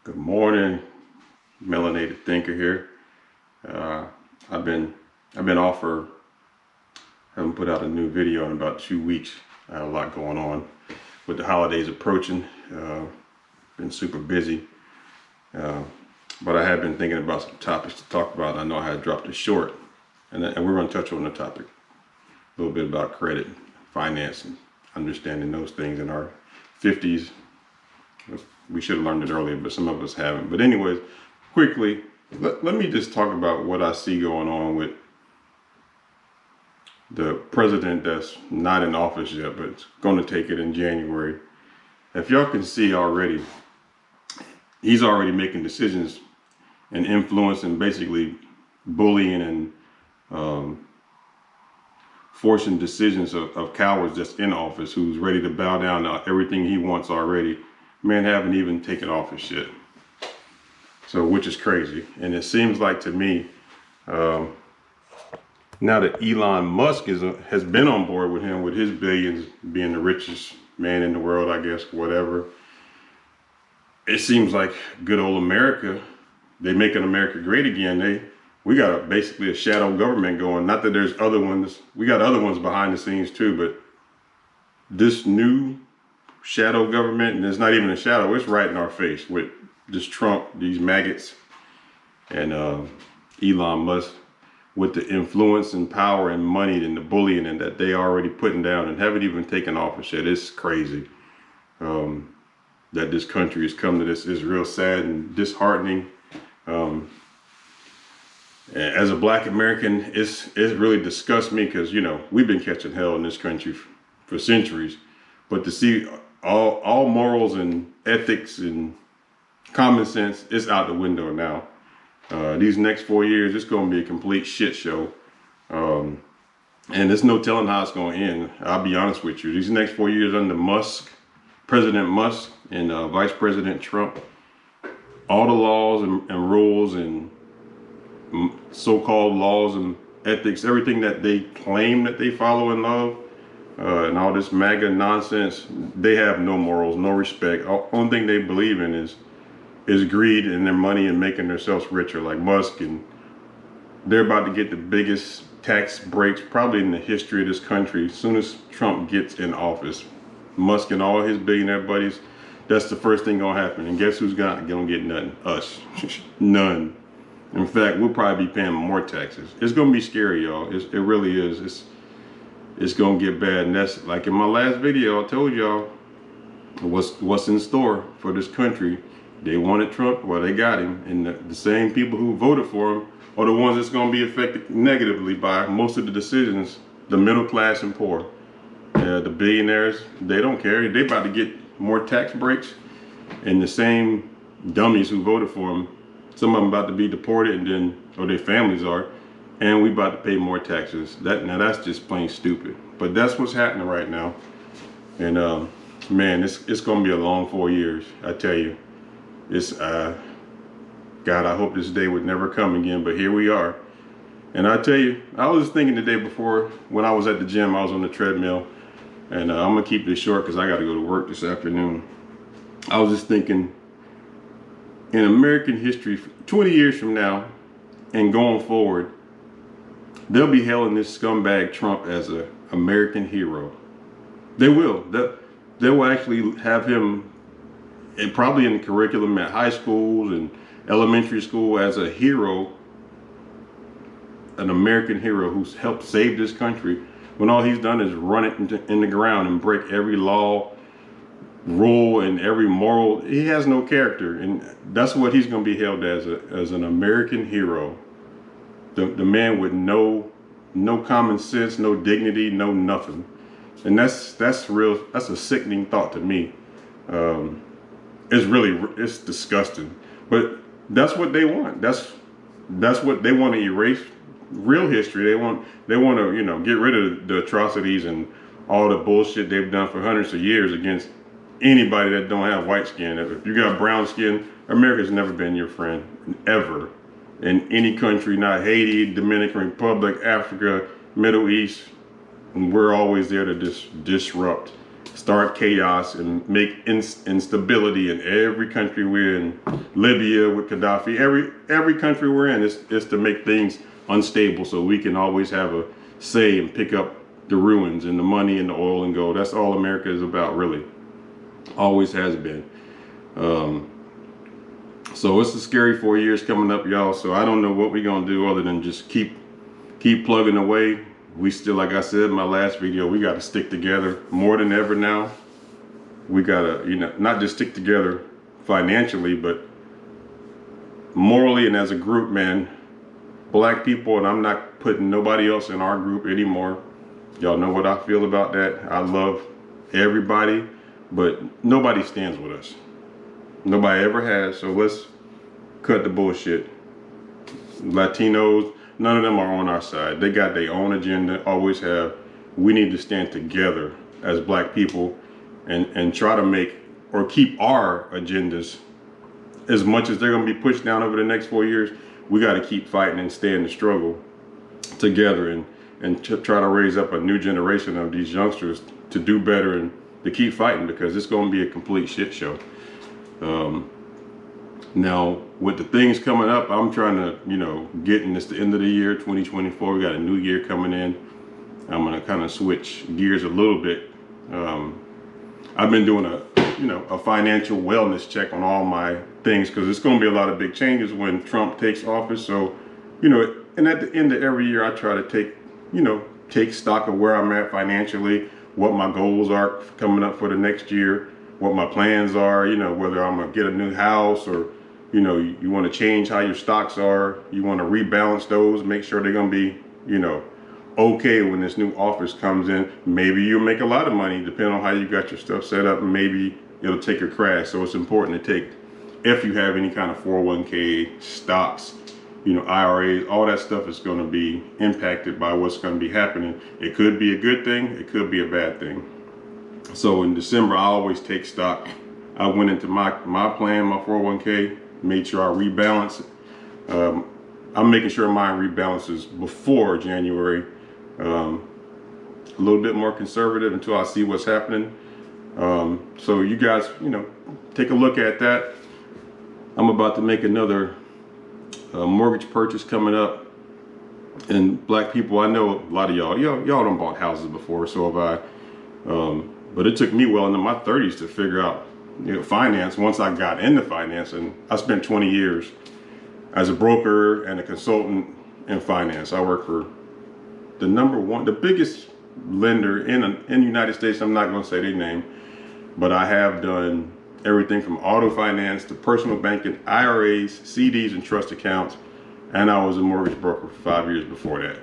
Good morning, Melanated Thinker here. I've been off for, haven't put out a new video in about 2 weeks. I had a lot going on with the holidays approaching. Been super busy, but I have been thinking about some topics to talk about. I know I had dropped it short, and we're going to touch on the topic a little bit about credit, finance, and understanding those things in our 50s. We should have learned it earlier, but some of us haven't. But anyways, quickly, let me just talk about what I see going on with the president that's not in office yet, but it's going to take it in January. If y'all can see already, he's already making decisions and influencing, basically bullying and forcing decisions of cowards that's in office, who's ready to bow down to everything he wants already. Man haven't even taken office yet. So, which is crazy. And it seems like to me, now that Elon Musk has been on board with him, with his billions, being the richest man in the world, I guess, whatever. It seems like good old America, they making America great again. We got basically a shadow government going. Not that there's other ones, we got other ones behind the scenes too, but this new shadow government, and it's not even a shadow, it's right in our face with this Trump, these Magats, and Elon Musk, with the influence and power and money and the bullying and that they already putting down and haven't even taken office yet. It's crazy that this country has come to this. Is real sad and disheartening. As a Black American, it really disgusts me, because we've been catching hell in this country for centuries, but to see all morals and ethics and common sense is out the window now. These next 4 years, it's going to be a complete shit show. And there's no telling how it's going to end. I'll be honest with you. These next 4 years under Musk, President Musk and Vice President Trump, all the laws and rules and so-called laws and ethics, everything that they claim that they follow and love, and all this MAGA nonsense, they have no morals, no respect. Only thing they believe in is greed and their money and making themselves richer, like Musk. And they're about to get the biggest tax breaks probably in the history of this country as soon as Trump gets in office. Musk and all his billionaire buddies, that's the first thing gonna happen. And guess who's gonna get nothing? Us. None. In fact, we'll probably be paying more taxes. It's gonna be scary, y'all. It really is. It's gonna get bad. And that's like in my last video, I told y'all what's in store for this country. They wanted Trump, well, they got him. And the same people who voted for him are the ones that's gonna be affected negatively by most of the decisions. The middle class and poor. The billionaires, they don't care. They about to get more tax breaks. And the same dummies who voted for him, some of them about to be deported, or their families are, and we about to pay more taxes. Now that's just plain stupid. But that's what's happening right now. And man, it's gonna be a long 4 years, I tell you. It's God, I hope this day would never come again, but here we are. And I tell you, I was just thinking the day before when I was at the gym, I was on the treadmill, and I'm gonna keep this short because I got to go to work this afternoon. I was just thinking, in American history, 20 years from now and going forward, they'll be hailing this scumbag Trump as an American hero. They will. They will actually have him, and probably in the curriculum at high schools and elementary school, as a hero, an American hero who's helped save this country, when all he's done is run it in the ground and break every law, rule, and every moral. He has no character, and that's what he's going to be hailed as an American hero. The man with no common sense, no dignity, no nothing. And that's real. That's a sickening thought to me. It's disgusting, but that's what they want. That's what they want to erase real history. They want to get rid of the atrocities and all the bullshit they've done for hundreds of years against anybody that don't have white skin. If you got brown skin, America's never been your friend, ever, in any country. Not Haiti, Dominican Republic, Africa, Middle East. And we're always there to disrupt start chaos and make instability in every country we're in. Libya with Gaddafi, every country we're in is to make things unstable so we can always have a say and pick up the ruins and the money and the oil and gold. That's all America is about, really. Always has been. So it's a scary 4 years coming up, y'all. So I don't know what we're gonna do other than just keep plugging away. We still, like I said in my last video, we got to stick together more than ever now. We gotta, not just stick together financially, but morally and as a group, man. Black people, and I'm not putting nobody else in our group anymore. Y'all know what I feel about that. I love everybody, but nobody stands with us. Nobody ever has. So let's cut the bullshit. Latinos, none of them are on our side. They got their own agenda, always have. We need to stand together as black people and try to make or keep our agendas. As much as they're going to be pushed down over the next 4 years, we got to keep fighting and stay in the struggle together and try to raise up a new generation of these youngsters to do better and to keep fighting, because it's going to be a complete shit show. Now, with the things coming up, I'm trying to, getting this the end of the year, 2024. We got a new year coming in. I'm going to kind of switch gears a little bit. I've been doing a financial wellness check on all my things, because it's going to be a lot of big changes when Trump takes office. So, and at the end of every year, I try to take stock of where I'm at financially, what my goals are coming up for the next year, what my plans are, whether I'm going to get a new house or, you want to change how your stocks are. You want to rebalance those, make sure they're going to be, okay when this new office comes in. Maybe you'll make a lot of money depending on how you got your stuff set up, and maybe it'll take a crash. So it's important to take, if you have any kind of 401k, stocks, IRAs, all that stuff is going to be impacted by what's going to be happening. It could be a good thing, it could be a bad thing. So in December, I always take stock. I went into my plan, my 401k, made sure I rebalance it. I'm making sure mine rebalances before January. A little bit more conservative until I see what's happening. So you guys, take a look at that. I'm about to make another mortgage purchase coming up. And black people, I know a lot of y'all done bought houses before, so have I. But it took me well into my 30s to figure out, finance. Once I got into finance, and I spent 20 years as a broker and a consultant in finance. I work for the biggest lender in the United States. I'm not going to say their name, but I have done everything from auto finance to personal banking, IRAs, CDs, and trust accounts. And I was a mortgage broker for 5 years before that,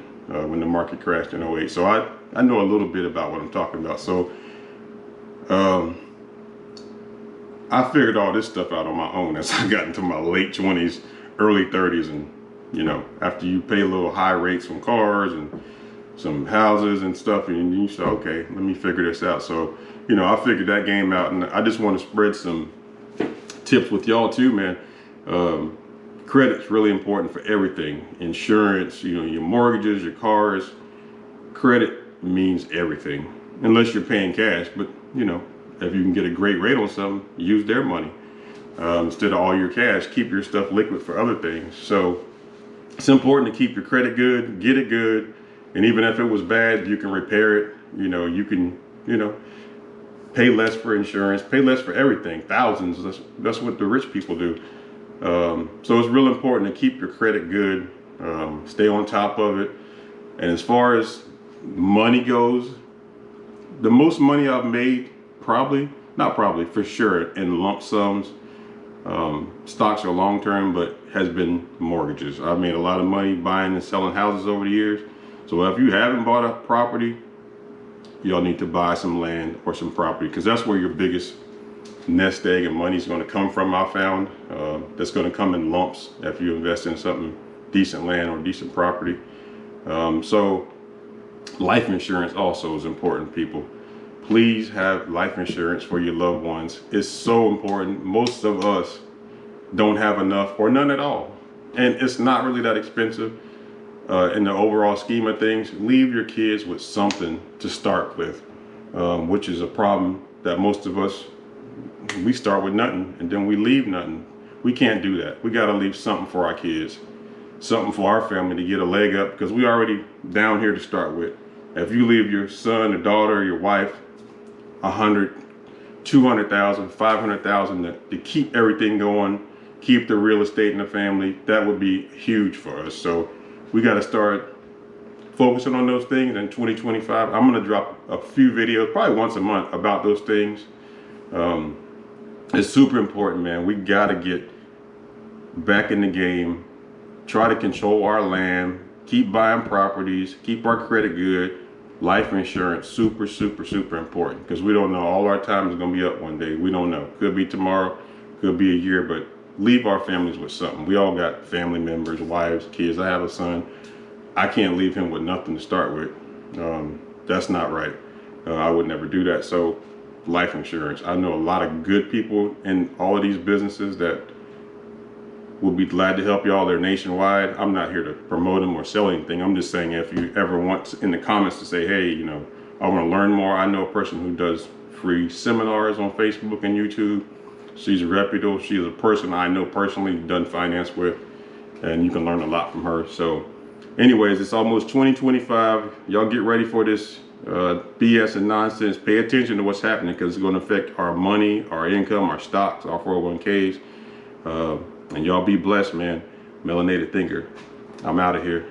when the market crashed in 08. So I know a little bit about what I'm talking about. So I figured all this stuff out on my own as I got into my late 20s, early 30s. And, after you pay a little high rates on cars and some houses and stuff, and you say, okay, let me figure this out. So, I figured that game out, and I just want to spread some tips with y'all too, man. Credit's really important for everything. Insurance, your mortgages, your cars. Credit means everything, unless you're paying cash. But, if you can get a great rate on something, use their money. Instead of all your cash, keep your stuff liquid for other things. So it's important to keep your credit good, get it good. And even if it was bad, you can repair it. You can, pay less for insurance, pay less for everything, thousands. That's what the rich people do. So it's real important to keep your credit good, stay on top of it. And as far as money goes, the most money I've made, for sure, in lump sums, stocks are long term, but has been mortgages. I've made a lot of money buying and selling houses over the years. So if you haven't bought a property, y'all need to buy some land or some property, because that's where your biggest nest egg and money is going to come from. I found that's going to come in lumps if you invest in something decent, land or decent property. So life insurance also is important, people. Please have life insurance for your loved ones. It's so important. Most of us don't have enough or none at all, and it's not really that expensive. In the overall scheme of things. Leave your kids with something to start with. which is a problem that most of us, we start with nothing and then we leave nothing. We can't do that. We got to leave something for our kids, something for our family to get a leg up, because we already down here to start with. If you leave your son or daughter or your wife 100, 200,000, 500,000 to keep everything going, keep the real estate in the family, that would be huge for us. So we got to start focusing on those things in 2025. I'm going to drop a few videos, probably once a month, about those things. It's super important, man. We got to get back in the game, try to control our land, keep buying properties, keep our credit good. Life insurance, super, super, super important, because we don't know. All our time is going to be up one day. We don't know. Could be tomorrow, could be a year, but leave our families with something. We all got family members, wives, kids. I have a son. I can't leave him with nothing to start with. That's not right. I would never do that. So life insurance. I know a lot of good people in all of these businesses that will be glad to help y'all. They're nationwide. I'm not here to promote them or sell anything. I'm just saying, if you ever want in the comments to say, hey, you know, I want to learn more. I know a person who does free seminars on Facebook and YouTube. She's reputable. She's a person I know personally, done finance with, and you can learn a lot from her. So anyways, it's almost 2025. Y'all get ready for this BS and nonsense. Pay attention to what's happening, because it's going to affect our money, our income, our stocks, our 401ks. And y'all be blessed, man. Melanated thinker. I'm out of here.